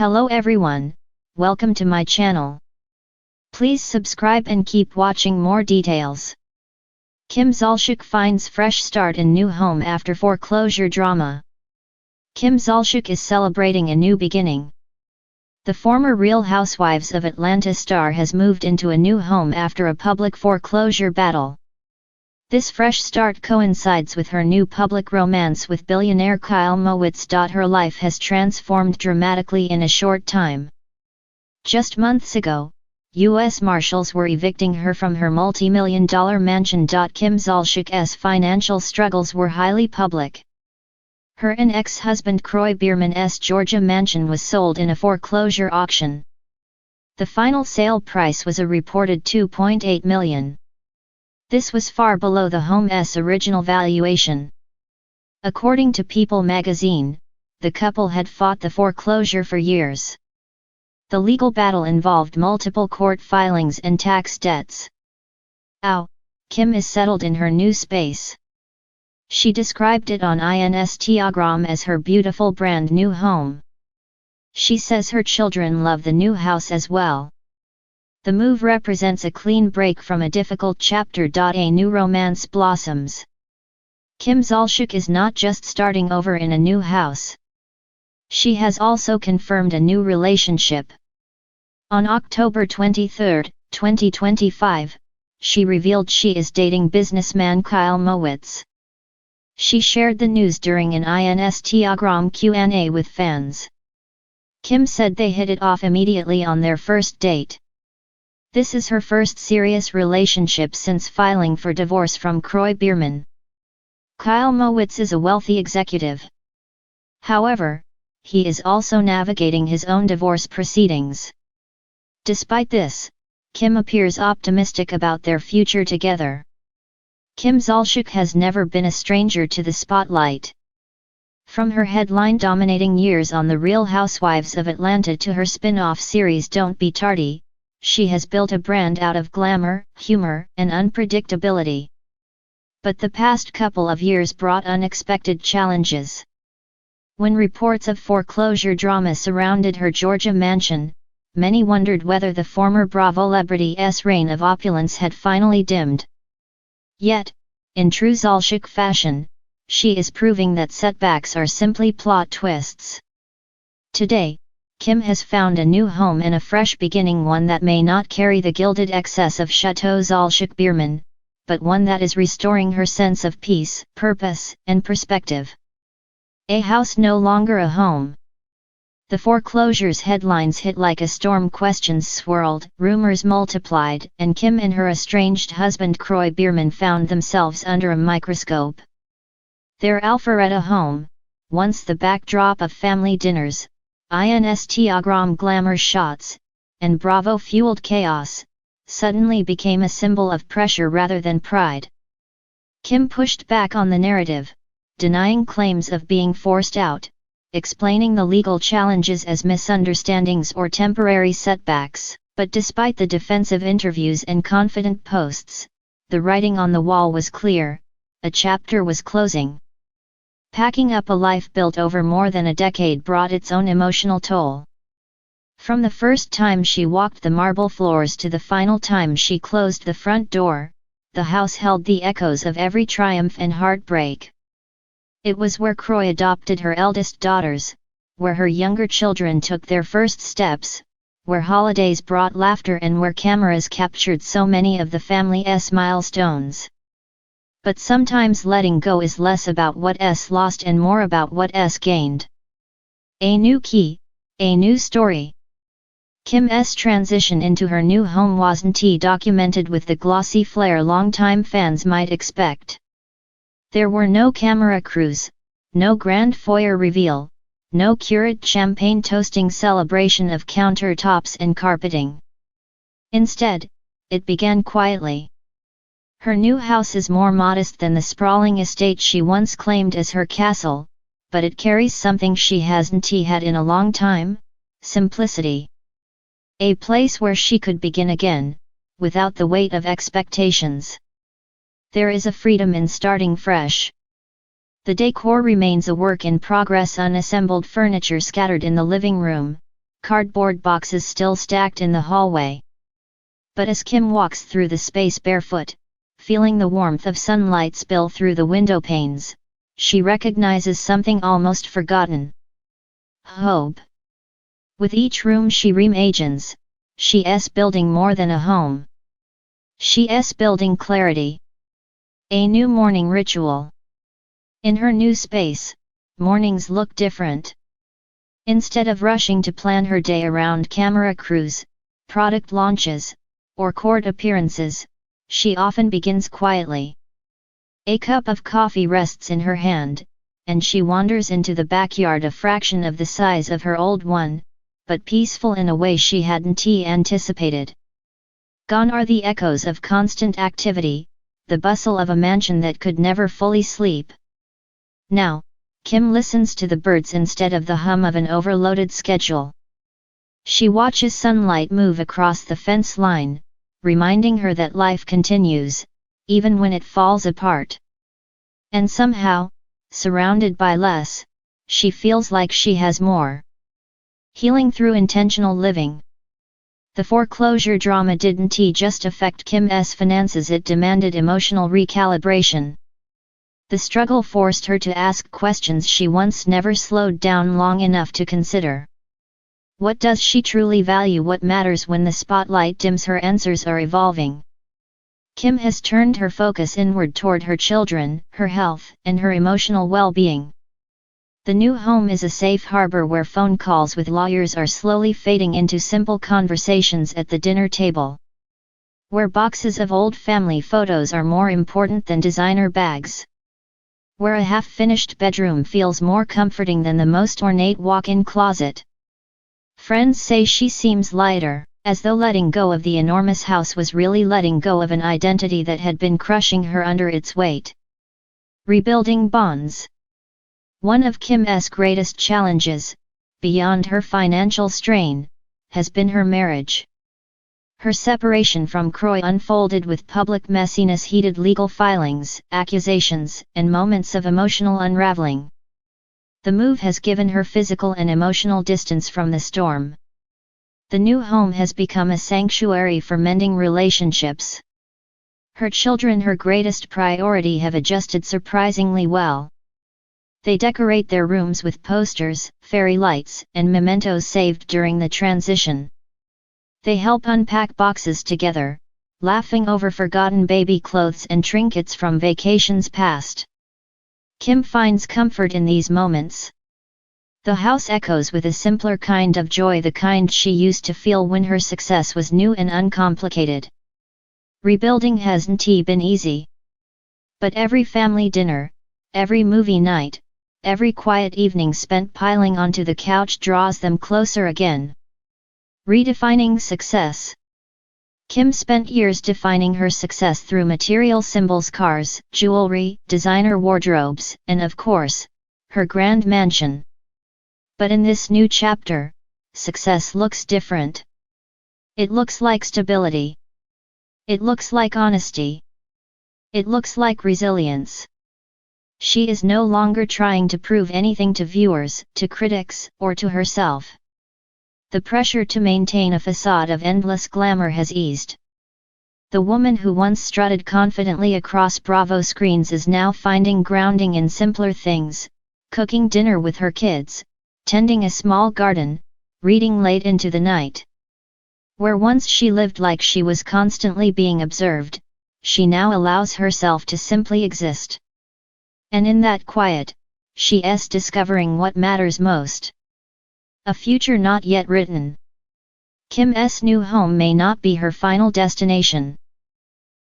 Hello everyone, welcome to my channel. Please subscribe and keep watching more details. Kim Zolciak finds fresh start in new home after foreclosure drama. Kim Zolciak is celebrating a new beginning. The former Real Housewives of Atlanta star has moved into a new home after a public foreclosure battle. This fresh start coincides with her new public romance with billionaire Kyle Mowitz. Her life has transformed dramatically in a short time. Just months ago, U.S. Marshals were evicting her from her multi-million-dollar mansion. Kim Zolciak's financial struggles were highly public. Her and ex-husband Kroy Biermann's Georgia mansion was sold in a foreclosure auction. The final sale price was a reported $2.8 million. This was far below the home's original valuation. According to People magazine, the couple had fought the foreclosure for years. The legal battle involved multiple court filings and tax debts. Now, Kim is settled in her new space. She described it on Instagram as her beautiful brand new home. She says her children love the new house as well. The move represents a clean break from a difficult chapter. A new romance blossoms. Kim Zolciak is not just starting over in a new house. She has also confirmed a new relationship. On October 23, 2025, she revealed she is dating businessman Kyle Mowitz. She shared the news during an Instagram Q&A with fans. Kim said they hit it off immediately on their first date. This is her first serious relationship since filing for divorce from Kroy Biermann. Kyle Mowitz is a wealthy executive. However, he is also navigating his own divorce proceedings. Despite this, Kim appears optimistic about their future together. Kim Zolciak has never been a stranger to the spotlight. From her headline-dominating years on The Real Housewives of Atlanta to her spin-off series Don't Be Tardy, she has built a brand out of glamour, humor, and unpredictability. But the past couple of years brought unexpected challenges. When reports of foreclosure drama surrounded her Georgia mansion, many wondered whether the former Bravo celebrity's reign of opulence had finally dimmed. Yet, in true Zolciak fashion, she is proving that setbacks are simply plot twists. Today, Kim has found a new home and a fresh beginning, one that may not carry the gilded excess of Chateau Zolciak Biermann, but one that is restoring her sense of peace, purpose, and perspective. A house no longer a home. The foreclosure's headlines hit like a storm. Questions swirled, rumors multiplied, and Kim and her estranged husband Kroy Biermann found themselves under a microscope. Their Alpharetta home, once the backdrop of family dinners, Instagram glamour shots, and Bravo-fueled chaos, suddenly became a symbol of pressure rather than pride. Kim pushed back on the narrative, denying claims of being forced out, explaining the legal challenges as misunderstandings or temporary setbacks. But despite the defensive interviews and confident posts, the writing on the wall was clear: a chapter was closing. Packing up a life built over more than a decade brought its own emotional toll. From the first time she walked the marble floors to the final time she closed the front door, the house held the echoes of every triumph and heartbreak. It was where Kroy adopted her eldest daughters, where her younger children took their first steps, where holidays brought laughter, and where cameras captured so many of the family's milestones. But sometimes letting go is less about what's lost and more about what's gained. A new key, a new story. Kim's transition into her new home wasn't documented with the glossy flair longtime fans might expect. There were no camera crews, no grand foyer reveal, no curated champagne toasting celebration of countertops and carpeting. Instead, it began quietly. Her new house is more modest than the sprawling estate she once claimed as her castle, but it carries something she hasn't had in a long time: simplicity. A place where she could begin again, without the weight of expectations. There is a freedom in starting fresh. The decor remains a work in progress: unassembled furniture scattered in the living room, cardboard boxes still stacked in the hallway. But as Kim walks through the space barefoot, feeling the warmth of sunlight spill through the window panes, she recognizes something almost forgotten. Hope. With each room she reimagines, she's building more than a home. She's building clarity. A new morning ritual. In her new space, mornings look different. Instead of rushing to plan her day around camera crews, product launches, or court appearances, she often begins quietly. A cup of coffee rests in her hand, and she wanders into the backyard a fraction of the size of her old one, but peaceful in a way she hadn't anticipated. Gone are the echoes of constant activity, the bustle of a mansion that could never fully sleep. Now, Kim listens to the birds instead of the hum of an overloaded schedule. She watches sunlight move across the fence line, reminding her that life continues, even when it falls apart. And somehow, surrounded by less, she feels like she has more. Healing through intentional living. The foreclosure drama didn't just affect Kim's finances, it demanded emotional recalibration. The struggle forced her to ask questions she once never slowed down long enough to consider. What does she truly value? What matters when the spotlight dims? Her answers are evolving. Kim has turned her focus inward toward her children, her health, and her emotional well-being. The new home is a safe harbor where phone calls with lawyers are slowly fading into simple conversations at the dinner table. Where boxes of old family photos are more important than designer bags. Where a half-finished bedroom feels more comforting than the most ornate walk-in closet. Friends say she seems lighter, as though letting go of the enormous house was really letting go of an identity that had been crushing her under its weight. Rebuilding bonds. One of Kim's greatest challenges, beyond her financial strain, has been her marriage. Her separation from Croy unfolded with public messiness, heated legal filings, accusations, and moments of emotional unraveling. The move has given her physical and emotional distance from the storm. The new home has become a sanctuary for mending relationships. Her children, her greatest priority, have adjusted surprisingly well. They decorate their rooms with posters, fairy lights, and mementos saved during the transition. They help unpack boxes together, laughing over forgotten baby clothes and trinkets from vacations past. Kim finds comfort in these moments. The house echoes with a simpler kind of joy, the kind she used to feel when her success was new and uncomplicated. Rebuilding hasn't been easy. But every family dinner, every movie night, every quiet evening spent piling onto the couch draws them closer again. Redefining success. Kim spent years defining her success through material symbols: cars, jewelry, designer wardrobes, and of course, her grand mansion. But in this new chapter, success looks different. It looks like stability. It looks like honesty. It looks like resilience. She is no longer trying to prove anything to viewers, to critics, or to herself. The pressure to maintain a facade of endless glamour has eased. The woman who once strutted confidently across Bravo screens is now finding grounding in simpler things: cooking dinner with her kids, tending a small garden, reading late into the night. Where once she lived like she was constantly being observed, she now allows herself to simply exist. And in that quiet, she's discovering what matters most. A future not yet written. Kim's new home may not be her final destination.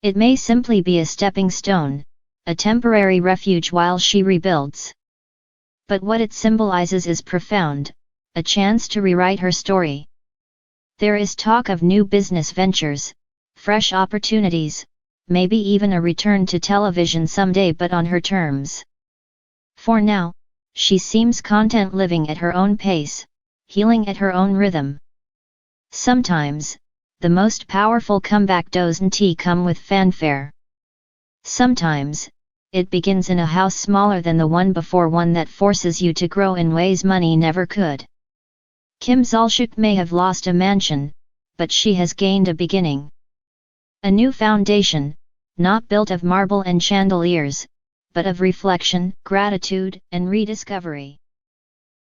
It may simply be a stepping stone, a temporary refuge while she rebuilds. But what it symbolizes is profound, a chance to rewrite her story. There is talk of new business ventures, fresh opportunities, maybe even a return to television someday, but on her terms. For now, she seems content living at her own pace, healing at her own rhythm. Sometimes, the most powerful comeback doesn't come with fanfare. Sometimes, it begins in a house smaller than the one before, one that forces you to grow in ways money never could. Kim Zolciak may have lost a mansion, but she has gained a beginning. A new foundation, not built of marble and chandeliers, but of reflection, gratitude, and rediscovery.